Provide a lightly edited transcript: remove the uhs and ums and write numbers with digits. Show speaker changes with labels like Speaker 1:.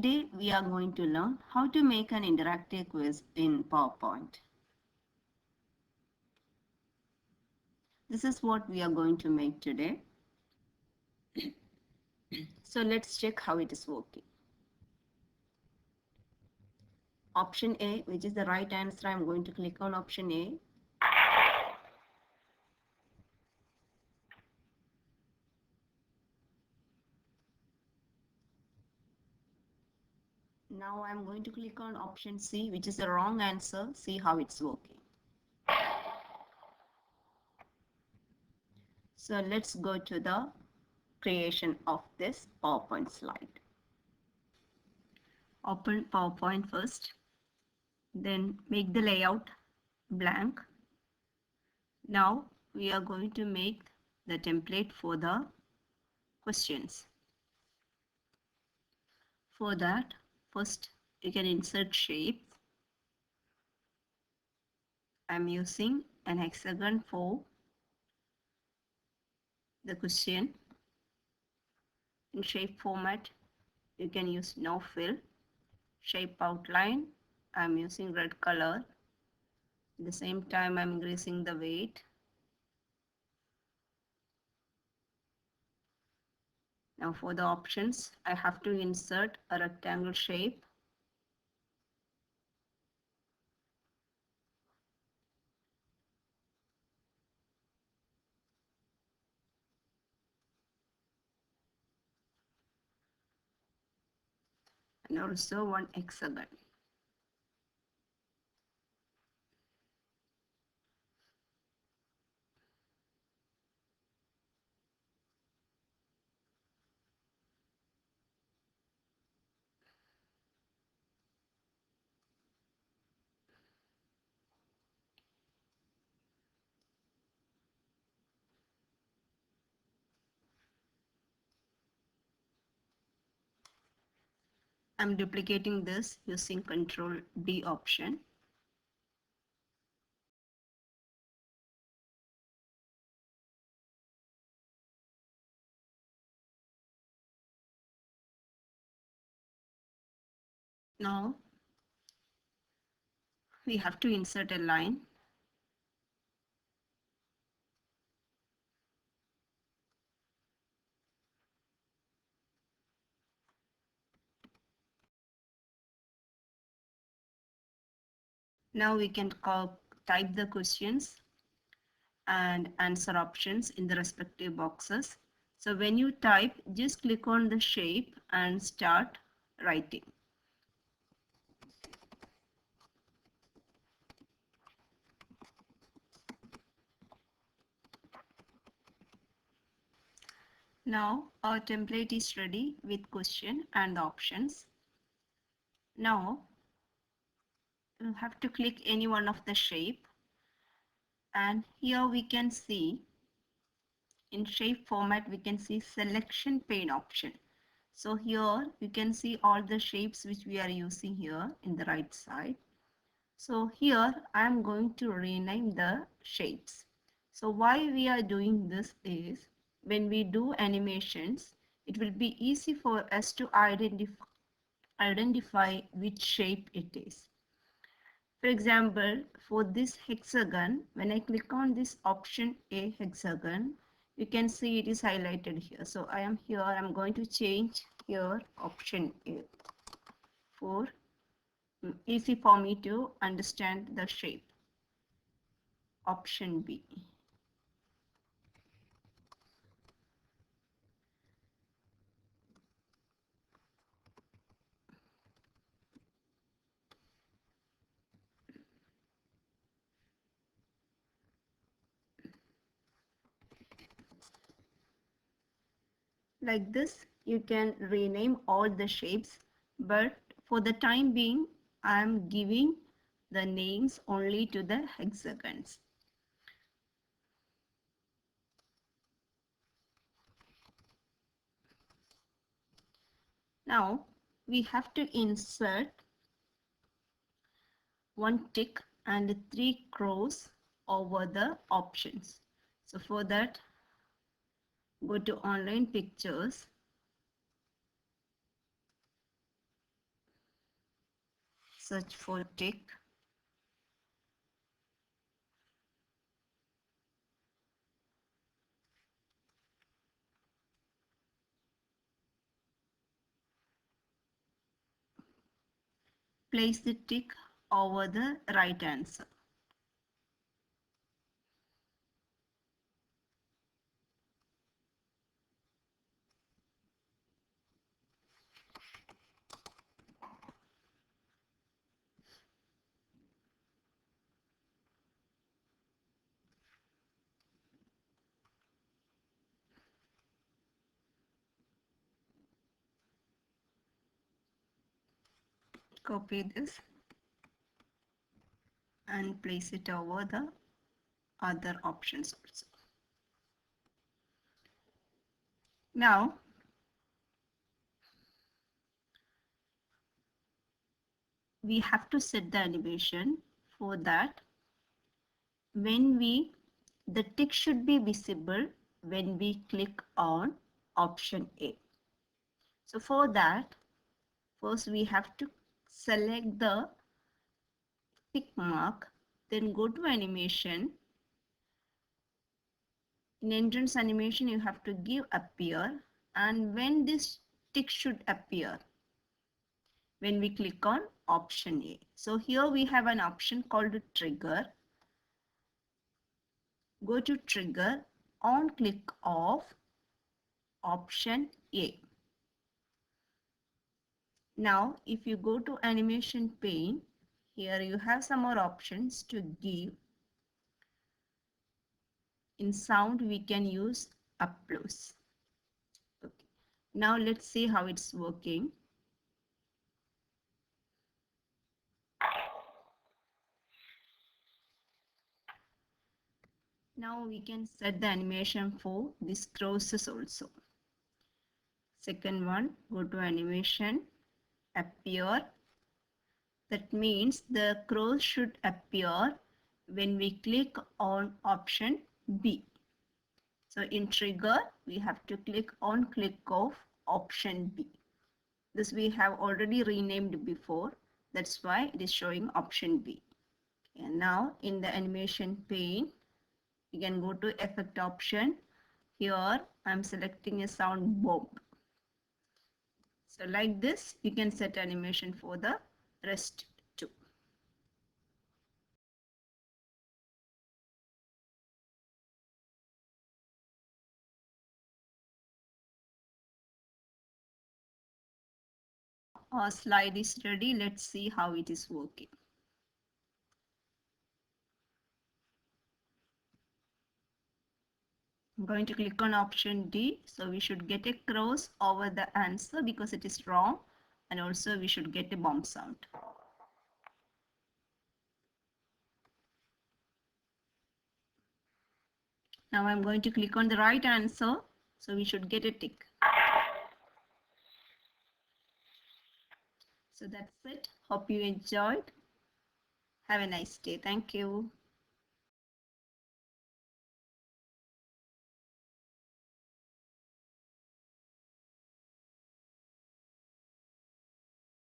Speaker 1: Today we are going to learn how to make an interactive quiz in PowerPoint. This is what we are going to make today. So let's check how it is working. Option A, which is the right answer, I'm going to click on option A. Now I'm going to click on option C, which is the wrong answer. See how it's working. So let's go to the creation of this PowerPoint slide. Open PowerPoint first, then make the layout blank. Now we are going to make the template for the questions. For that, first you can insert shapes. I'm using an hexagon for the question. In shape format, you can use no fill. Shape outline, I'm using red color. At the same time, I'm increasing the weight. Now for the options, I have to insert a rectangle shape. And also one hexagon. I'm duplicating this using Control D option. Now we have to insert a line. Now we can type the questions and answer options in the respective boxes. So when you type, just click on the shape and start writing. Now our template is ready with question and options. Now you have to click any one of the shape, and here we can see in shape format we can see selection pane option. So here you can see all the shapes which we are using here in the right side. So here I am going to rename the shapes. So why we are doing this is when we do animations, it will be easy for us to identify which shape it is. For example, for this hexagon, when I click on this option A hexagon, you can see it is highlighted here. So I am here, I'm going to change here option A for easy for me to understand the shape. Option B. Like this, you can rename all the shapes, but for the time being, I am giving the names only to the hexagons. Now, we have to insert one tick and 3 crows over the options. So for that, go to online pictures. search for tick. Place the tick over the right answer. Copy this and place it over the other options also. Now, we have to set the animation. For that, the tick should be visible when we click on option A. So for that, first we have to select the tick mark, then go to animation. In entrance animation, you have to give appear, and when this tick should appear, when we click on option A. So here we have an option called trigger. Go to trigger, on click of option A. Now if you go to animation pane, here you have some more options to give. In sound we can use applause. Okay. Now let's see how it's working. Now we can set the animation for these crosses also. Second one, go to animation, appear. That means the cross should appear when we click on option B. So in trigger, we have to click of option B. This we have already renamed before. That's why it is showing option B. And now in the animation pane, you can go to effect option. Here I'm selecting a sound bomb. So like this, you can set animation for the rest too. Our slide is ready. Let's see how it is working. I'm going to click on option D. So we should get a cross over the answer because it is wrong. And also we should get a bomb sound. Now I'm going to click on the right answer. So we should get a tick. So that's it. Hope you enjoyed. Have a nice day. Thank you.